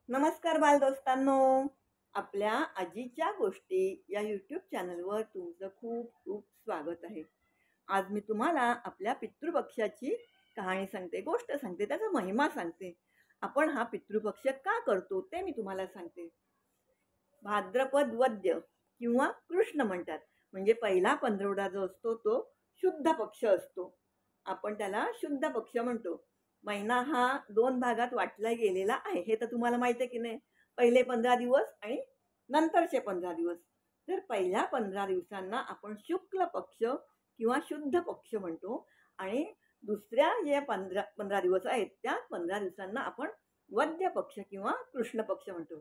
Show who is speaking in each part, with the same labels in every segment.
Speaker 1: नमस्कार बालदोस्तांनो. आपल्या आजीच्या गोष्टी या यूट्यूब चॅनलवर तुमचं खूप खूप स्वागत आहे. आज मी तुम्हाला आपल्या पितृपक्षाची कहाणी सांगते, गोष्ट सांगते, त्याचा महिमा सांगते. आपण हा पितृपक्ष का करतो ते मी तुम्हाला सांगते. भाद्रपद वद्य किंवा कृष्ण म्हणतात. म्हणजे पहिला पंधरवडा जो असतो तो शुद्ध पक्ष असतो. आपण त्याला शुद्ध पक्ष म्हणतो. महिना हा 2 भागात वाटला गेलेला आहे. हे तर तुम्हाला माहिती आहे की नाही? पहिले 15 दिवस आणि नंतरचे 15 दिवस. तर पहिल्या 15 दिवसांना आपण शुक्ल पक्ष किंवा शुद्ध पक्ष म्हणतो आणि दुसऱ्या जे 15 दिवस आहेत त्या 15 दिवसांना आपण वद्य पक्ष किंवा कृष्ण पक्ष म्हणतो.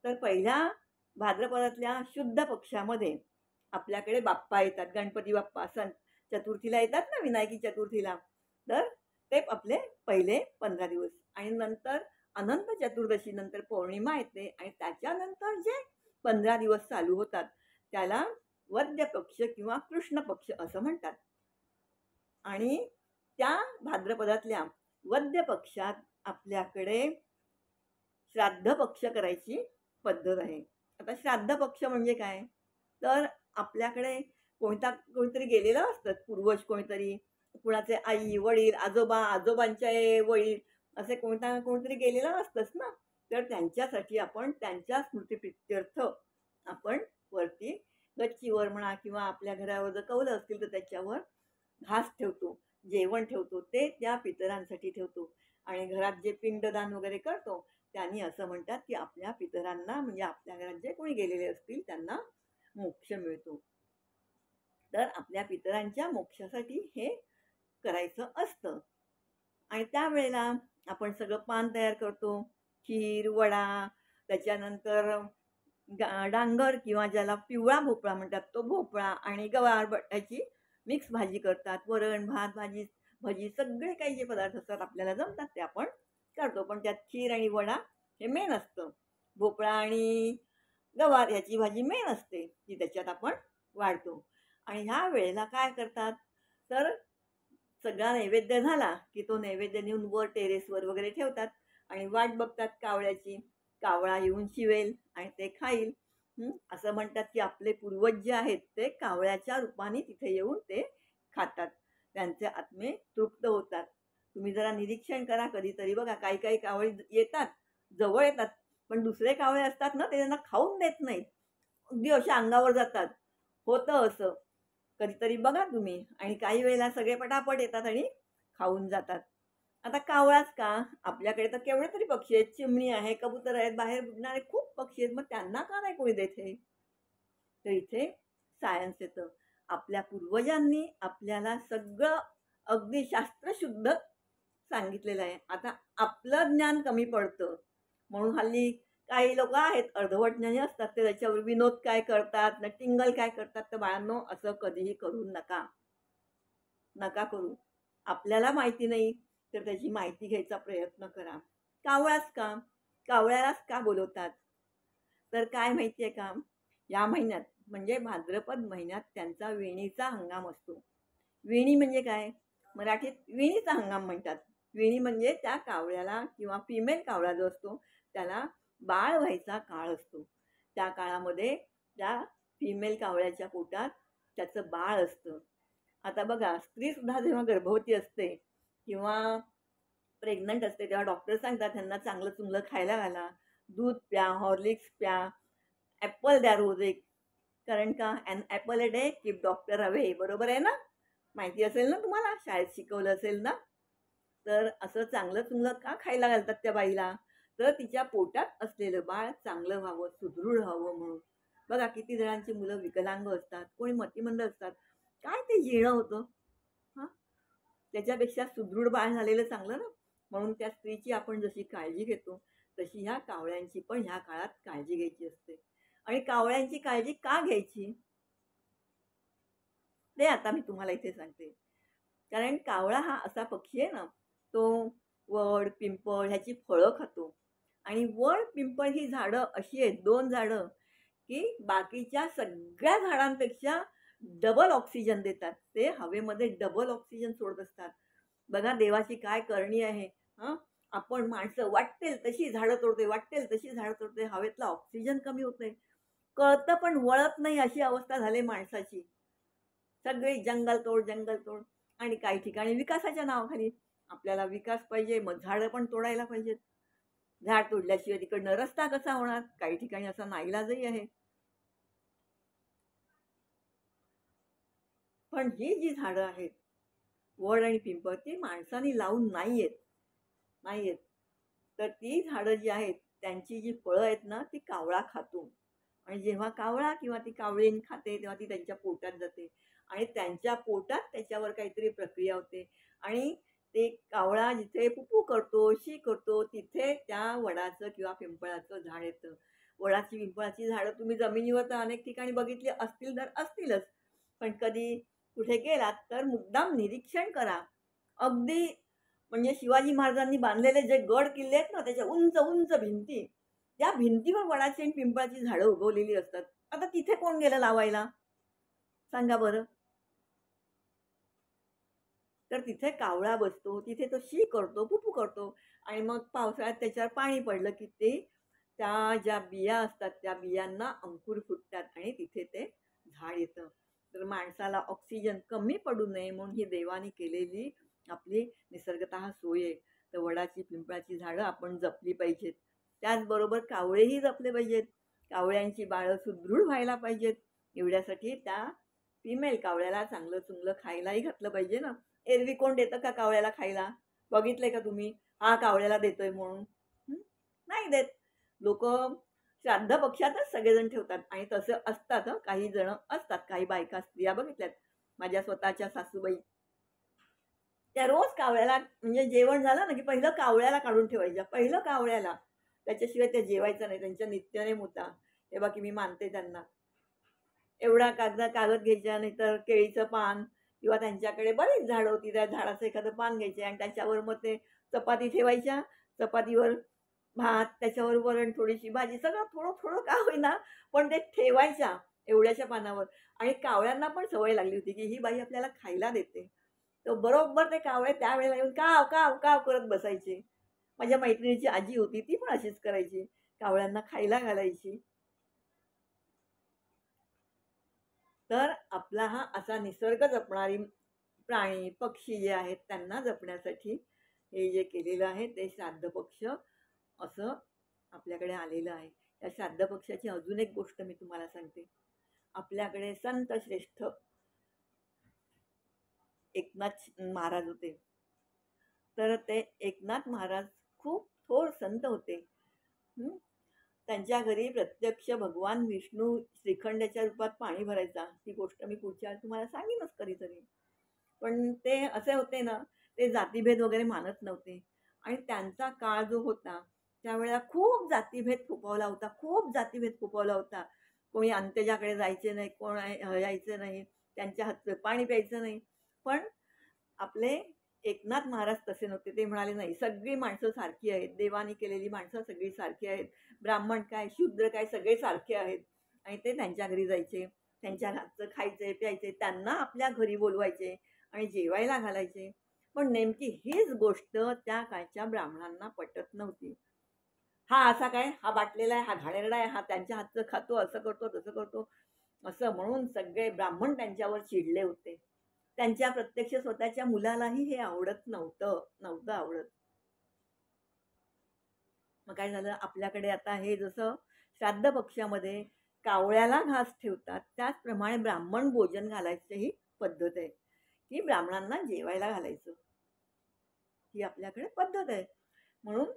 Speaker 1: तर पहिल्या भाद्रपदातल्या शुद्ध पक्षामध्ये आपल्याकडे बाप्पा येतात. गणपती बाप्पा चतुर्थीला येतात ना, विनायकी चतुर्थीला. तर ते आपले पहिले 15 दिवस आणि नंतर अनंत चतुर्दशी नंतर पौर्णिमा येते आणि त्याच्यानंतर जे 15 दिवस चालू होतात त्याला वद्य पक्ष किंवा कृष्ण पक्ष असं म्हणतात. आणि त्या भाद्रपदातल्या वद्य पक्षात आपल्याकडे श्राद्ध पक्ष करायची पद्धत आहे. आता श्राद्ध पक्ष म्हणजे काय? तर आपल्याकडे कोणीतरी गेलेलं असतं, पूर्वज कोणीतरी, कुणाचे आई, वडील, आजोबा, आजोबांचे वडील असे कोणीतरी गेलेलं असतंच ना. तर त्यांच्यासाठी आपण त्यांच्या स्मृतिप्रित्यर्थ आपण वरती गच्चीवर म्हणा किंवा आपल्या घरावर जर कौलं असतील तर त्याच्यावर घास ठेवतो, जेवण ठेवतो. ते त्या पितरांसाठी ठेवतो आणि घरात जे पिंडदान वगैरे करतो त्यांनी असं म्हणतात की आपल्या पितरांना म्हणजे आपल्या घरात जे कोणी गेलेले असतील त्यांना मोक्ष मिळतो. तर आपल्या पितरांच्या मोक्षासाठी हे करायचं असतं. आणि त्यावेळेला आपण सगळं पान तयार करतो, खीर, वडा, त्याच्यानंतर डांगर किंवा ज्याला पिवळा भोपळा म्हणतात तो भोपळा आणि गवार बटाट्याची मिक्स भाजी करतात. वरण, भात, भाजी, भजी सगळे काही जे पदार्थ असतात आपल्याला जमतात ते आपण करतो. पण त्यात खीर आणि वडा हे मेन असतं. भोपळा आणि गवार याची भाजी मेन असते, ती त्याच्यात आपण वाढतो. आणि ह्या वेळेला काय करतात, तर सगळा नैवेद्य झाला की तो नैवेद्य नेऊन वर टेरेसवर वगैरे ठेवतात आणि वाट बघतात कावळ्याची. कावळा येऊन शिवेल आणि ते खाईल. असं म्हणतात की आपले पूर्वज जे आहेत ते कावळ्याच्या रूपाने तिथे येऊन ते खातात. त्यांचे आत्मे तृप्त होतात. तुम्ही जरा निरीक्षण करा कधीतरी, बघा काही काही कावळे येतात, जवळ येतात, पण दुसरे कावळे असतात ना ते त्यांना खाऊन देत नाहीत. अगदी अशा अंगावर जातात. होतं असं. कधीतरी बघा तुम्ही. आणि काही वेळेला सगळे पटापट येतात आणि खाऊन जातात. आता कावळाच का? आपल्याकडे तर केवढे तरी पक्षी आहेत. चिमणी आहे, कबूतर आहेत, बाहेर उडणारे खूप पक्षी आहेत. मग त्यांना का नाही कोणी देत हे? तर इथे सायन्स येतं. आपल्या पूर्वजांनी आपल्याला सगळं अगदी शास्त्रशुद्ध सांगितलेलं आहे. आता आपलं ज्ञान कमी पडतं म्हणून हल्ली काही लोक आहेत अर्धवट ज्ञानी असतात, ते त्याच्यावर विनोद काय करतात ना, टिंगल काय करतात. तर बाळांनो, असं कधीही करू नका. नका करू. आपल्याला माहिती नाही तर त्याची माहिती घ्यायचा प्रयत्न करा. कावळाच का? कावळ्यालाच का बोलवतात? तर काय माहिती आहे का? या महिन्यात म्हणजे भाद्रपद महिन्यात त्यांचा विणीचा हंगाम असतो. विणी म्हणजे काय? मराठीत विणीचा हंगाम म्हणतात. विणी म्हणजे त्या कावळ्याला किंवा फिमेल कावळा जो असतो त्याला बाळ व्हायचा काळ असतो. त्या काळामध्ये त्या फिमेल कावळ्याच्या पोटात त्याचं बाळ असतं. आता बघा, स्त्रीसुद्धा जेव्हा गर्भवती असते किंवा प्रेग्नंट असते तेव्हा डॉक्टर सांगतात त्यांना चांगलं चुंगलं खायला घाला, दूध प्या, हॉर्लिक्स प्या, ॲपल द्या रोज एक. कारण का an apple a day keep doctor away. बरोबर आहे ना? माहिती असेल ना तुम्हाला, शाळेत शिकवलं असेल ना. तर असं चांगलं चुंगलं का खायला घालतात त्या बाईला? तर तिच्या पोटात असलेलं बाळ चांगलं व्हावं, सुदृढ व्हावं म्हणून. बघा किती जणांची मुलं विकलांग असतात, कोणी मतिमंद असतात. काय ते जीणं होतं हां. त्याच्यापेक्षा सुदृढ बाळ झालेलं चांगलं ना. म्हणून त्या स्त्रीची आपण जशी काळजी घेतो तशी ह्या कावळ्यांची पण ह्या काळात काळजी घ्यायची असते. आणि कावळ्यांची काळजी का घ्यायची ते आता मी तुम्हाला इथे सांगते. कारण कावळा हा असा पक्षी आहे ना, तो वड, पिंपळ ह्याची फळं खातो. आणि वड, पिंपळ ही झाडं अशी आहेत, 2 झाडं, की बाकीच्या सगळ्या झाडांपेक्षा डबल ऑक्सिजन देतात. ते हवेमध्ये डबल ऑक्सिजन सोडत असतात. बघा देवाची काय करणी आहे. हां, आपण माणसं वाटेल तशी झाडं तोडतोय, वाटेल तशी झाडं तोडतोय. हवेतला ऑक्सिजन कमी होतोय. कळतं पण वळत नाही अशी अवस्था झाली माणसाची. सगळी जंगलतोड, जंगलतोड आणि काही ठिकाणी विकासाच्या नावाखाली आपल्याला विकास पाहिजे, मग झाडं पण तोडायला पाहिजेत. झाड तोडल्याशिवाय तिकडनं रस्ता कसा होणार? काही ठिकाणी असा नाईलाजही आहे. पण ही जी झाडं आहेत, वड आणि पिंपळ, ती माणसाने लावून नाहीयेत, नाहीयेत. तर ती झाडं जी आहेत, त्यांची जी फळं आहेत ना, ती कावळा खातो. आणि जेव्हा कावळा किंवा ती कावळीन खाते, तेव्हा ती त्यांच्या पोटात जाते आणि त्यांच्या पोटात त्याच्यावर काहीतरी प्रक्रिया होते आणि ते कावळा जिथे पुपू करतो, शी करतो, तिथे त्या वडाचं किंवा पिंपळाचं झाड येतं. वडाची, पिंपळाची झाडं तुम्ही जमिनीवर तर अनेक ठिकाणी बघितली असतील तर असतीलच. पण कधी कुठे गेलात तर मुद्दाम निरीक्षण करा. अगदी म्हणजे शिवाजी महाराजांनी बांधलेले जे गड किल्ले आहेत ना, त्याच्या उंच उंच भिंती, त्या भिंतीवर वडाची आणि पिंपळाची झाडं उगवलेली असतात. आता तिथे कोण गेलं लावायला? सांगा बरं. तर तिथे कावळा बसतो, तिथे तो शी करतो, पुपू करतो आणि मग पावसाळ्यात त्याच्यावर पाणी पडलं की ते त्या ज्या बिया असतात, त्या बियांना अंकुर फुटतात आणि तिथे ते झाड येतं. तर माणसाला ऑक्सिजन कमी पडू नये म्हणून ही देवाने केलेली आपली निसर्गतः सोय आहे. तर वडाची, पिंपळाची झाडं आपण जपली पाहिजेत. त्याचबरोबर कावळेही जपले पाहिजेत. कावळ्यांची बाळं सुदृढ व्हायला पाहिजेत. एवढ्यासाठी त्या फिमेल कावळ्याला चांगलं-चुंगलं खायलाही घातलं पाहिजे ना. एरवी कोण देतं का कावळ्याला खायला? बघितलंय का तुम्ही? हा कावळ्याला देतोय म्हणून. हं? नाही देत. लोकं श्राद्ध पक्षातच सगळेजण ठेवतात आणि तसं असतात हं. काही जण असतात, काही बायका, स्त्रिया बघितल्यात. माझ्या स्वतःच्या सासूबाई. त्या रोज कावळ्याला म्हणजे जेवण झालं ना, की पहिलं कावळ्याला काढून ठेवायच्या. पहिलं कावळ्याला. त्याच्याशिवाय त्या जेवायचं नाही. त्यांच्या नित्यनेम होता. हे बाकी मी मानते त्यांना. एवढा कागद घ्यायचा, नाहीतर केळीचं पान किंवा त्यांच्याकडे बरीच झाडं होती. त्या झाडाचं एखादं पान घ्यायचे आणि त्याच्यावर मग ते चपाती ठेवायच्या. चपातीवर भात, त्याच्यावर वरण, थोडीशी भाजी, सगळं थोडं-थोडं का होईना, पण ते ठेवायच्या एवढ्याशा पानावर. आणि कावळ्यांना पण सवय लागली होती, की ही बाई आपल्याला खायला देते. तर बरोबर ते कावळे त्यावेळेला येऊन काव, काव, काव करत बसायचे. माझ्या मैत्रिणीची आजी होती, ती पण अशीच करायची. कावळ्यांना खायला घालायची. तर आपला हा असा निसर्ग जपणारी प्राणी, पक्षी जे आहेत त्यांना जपण्यासाठी हे जे केलेलं आहे ते श्राद्ध पक्ष असं आपल्याकडे आलेलं आहे. या श्राद्ध पक्षाची अजून एक गोष्ट मी तुम्हाला सांगते. आपल्याकडे संत श्रेष्ठ एकनाथ महाराज होते. तर ते एकनाथ महाराज खूप थोर संत होते. हं. त्यांच्या घरी प्रत्यक्ष भगवान विष्णू श्रीखंडाच्या रूपात पाणी भरायचा. ती गोष्ट मी पुढच्या वेळेस तुम्हाला सांगेनच कधीतरी. पण ते असे होते ना, ते जातीभेद वगैरे मानत नव्हते आणि त्यांचा काळ जो होता, त्यावेळेला खूप जातीभेद फोफावला होता. खूप जातीभेद फोफावला होता. कोणी अंत्यजाकडे जायचे नाही, कोण यायचं नाही, त्यांच्या हातचं पाणी प्यायचं नाही. पण आपले एकनाथ महाराज तसे नव्हते. ते म्हणाले, "नाही, सगळी माणसं सारखी आहेत. देवाने केलेली माणसं सगळी सारखी आहेत. ब्राह्मण काय, शूद्र काय, सगळे सारखे आहेत." आणि ते त्यांच्या घरी जायचे. त्यांच्या हातचं खायचे, प्यायचे. त्यांना आपल्या घरी बोलवायचे आणि जेवायला घालायचे. पण नेमकी हीच गोष्ट त्या काळच्या ब्राह्मणांना पटत नव्हती. हा असा काय, हा बाटलेला आहे, हा घाणेरडा आहे, हा त्यांच्या हातचं खातो, असं करतो, तसं करतो, असं म्हणून सगळे ब्राह्मण त्यांच्यावर चिडले होते. त्यांच्या प्रत्यक्ष स्वतःच्या मुलालाही हे आवडत नव्हतं, नव्हतं आवडत. मग काय झालं, आपल्याकडे आता हे जसं श्राद्ध पक्षामध्ये कावळ्याला घास ठेवतात, त्याचप्रमाणे ब्राह्मण भोजन घालायची ही पद्धत आहे, की ब्राह्मणांना जेवायला घालायचं. ही आपल्याकडे पद्धत आहे. म्हणून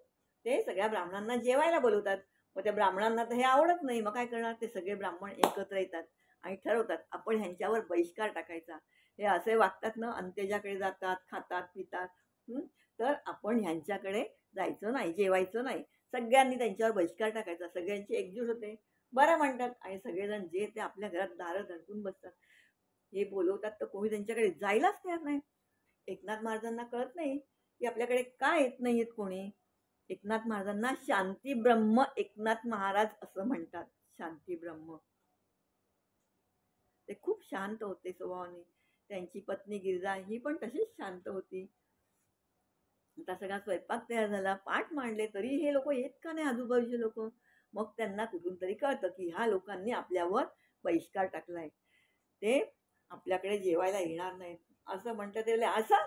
Speaker 1: ते सगळ्या ब्राह्मणांना जेवायला बोलवतात. मग त्या ब्राह्मणांना तर हे आवडत नाही. मग काय करणार? ते सगळे ब्राह्मण एकत्र येतात आणि ठरवतात, आपण ह्यांच्यावर बहिष्कार टाकायचा. हे असे वागतात ना, अंत्येजाकडे जातात, खातात, पितात. हं, तर आपण ह्यांच्याकडे जायचं नाही, जेवायचं नाही. सगळ्यांनी त्यांच्यावर बहिष्कार टाकायचा. सगळ्यांची एकजूट होते. बरं म्हणतात आणि सगळेजण जे ते आपल्या घरात दारं धडकून बसतात. हे बोलवतात तर कोणी त्यांच्याकडे जायलाच तयार नाही. एकनाथ महाराजांना कळत नाही, की आपल्याकडे का येत नाहीयेत कोणी. एकनाथ महाराजांना शांती ब्रह्म एकनाथ महाराज असं म्हणतात. शांती ब्रह्म. ते खूप शांत होते स्वभावाने. त्यांची पत्नी गिरिजा ही पण तशीच शांत होती. आता सगळा स्वयंपाक तयार झाला, पाट मांडले, तरी हे लोक येत का नाही आजूबाजूचे लोक. मग त्यांना कुठून तरी कळतं की ह्या लोकांनी आपल्यावर बहिष्कार टाकलाय, ते आपल्याकडे जेवायला येणार नाहीत. असं म्हणतात ते बोलले, असं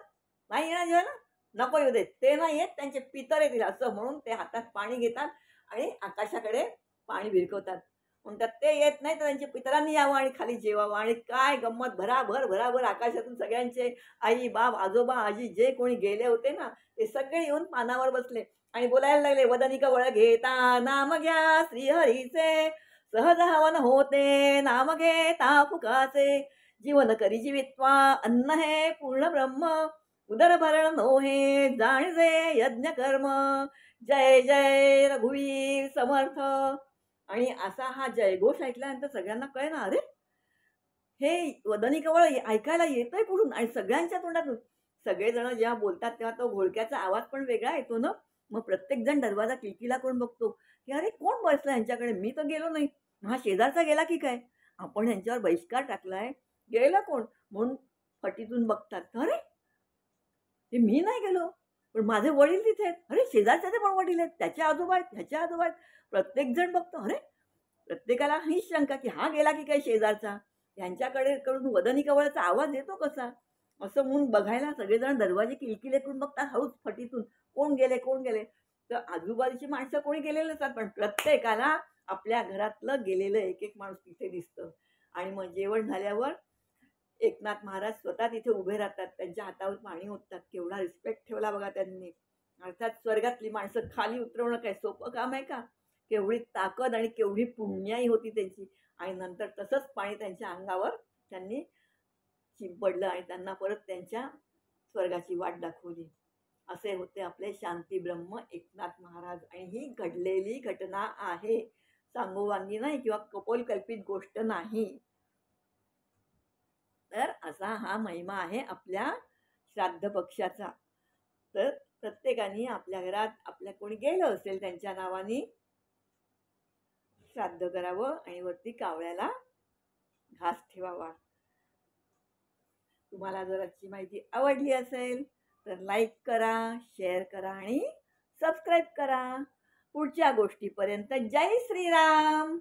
Speaker 1: नाही येणार जेवायला, नको येऊ देत, ते नाही येत, त्यांचे पितर येतील. असं म्हणून ते हातात पाणी घेतात आणि आकाशाकडे पाणी भिरकवतात. म्हणतात ते येत नाही तर त्यांच्या पितरांनी यावं आणि खाली जेवावं. आणि काय गंमत, भराभर भराभर आकाशातून सगळ्यांचे आई बाप आजोबा आजी जे कोणी गेले होते ना, ते सगळे येऊन पानावर बसले आणि बोलायला लागले, वदनी कवळ घेता नाम घ्या श्रीहरीचे, सहज हवन होते नाम घेता फुकाचे, जीवन करी जीवित्वा अन्न हे पूर्ण ब्रह्म, उदर भरण नोहे जाणजे यज्ञ कर्म, जय जय रघुवीर समर्थ. आणि असा हा जयघोष ऐकल्यानंतर सगळ्यांना कळे ना, अरे हे वदनी कवळ ऐकायला येतंय कुठून आणि सगळ्यांच्या तोंडातून. सगळेजण जेव्हा बोलतात तेव्हा तो घोळक्याचा आवाज पण वेगळा येतो ना. मग प्रत्येक जण दरवाजा किलकिला करून बघतो की अरे कोण बसलं यांच्याकडे, मी तर गेलो नाही, हा शेजारचा गेला की काय, आपण यांच्यावर बहिष्कार टाकलाय, गेला कोण. म्हणून फटीतून बघतात, अरे ते मी नाही गेलो, पण माझे वडील तिथे आहेत, अरे शेजारच्याचे पण वडील आहेत, त्याचे आजोबा आहेत, ह्याचे आजोबा आहेत. प्रत्येक जण बघतो, अरे प्रत्येकाला हीच शंका की हा गेला की काय शेजारचा, यांच्याकडे कडून वदनी कवळाचा आवाज येतो कसा. असं म्हणून बघायला सगळेजण दरवाजे किलकिले करून बघतात हळूच फटीतून, कोण गेले कोण गेले. तर आजूबाजूची माणसं कोणी गेलेले नसतात, पण प्रत्येकाला आपल्या घरातलं गेलेलं एक एक माणूस तिथे दिसतं. आणि मग जेवण झाल्यावर एकनाथ महाराज स्वतः तिथे उभे राहतात, त्यांच्या हातावर पाणी ओततात. केवढा रिस्पेक्ट ठेवला बघा त्यांनी. अर्थात स्वर्गातली माणसं खाली उतरवणं काय सोपं काम आहे का. केवढी ताकद आणि केवढी पुण्याई होती त्यांची. आणि नंतर तसंच पाणी त्यांच्या अंगावर त्यांनी शिंपडलं आणि त्यांना परत त्यांच्या स्वर्गाची वाट दाखवली. असे होते आपले शांती ब्रह्म एकनाथ महाराज. आणि ही घडलेली घटना आहे, सांगोवांगी नाही किंवा कपोलकल्पित गोष्ट नाही. तर असा हा महिमा आहे आपल्या श्राद्ध पक्षाचा. तर प्रत्येकाने आपल्या घरात आपल्या कोणी गेलं असेल त्यांच्या नावाने श्राद्ध करावं आणि वरती कावळ्याला घास ठेवावा. तुम्हाला जर आजची माहिती आवडली असेल तर लाईक करा, शेअर करा आणि सबस्क्राईब करा. पुढच्या गोष्टीपर्यंत जय श्रीराम.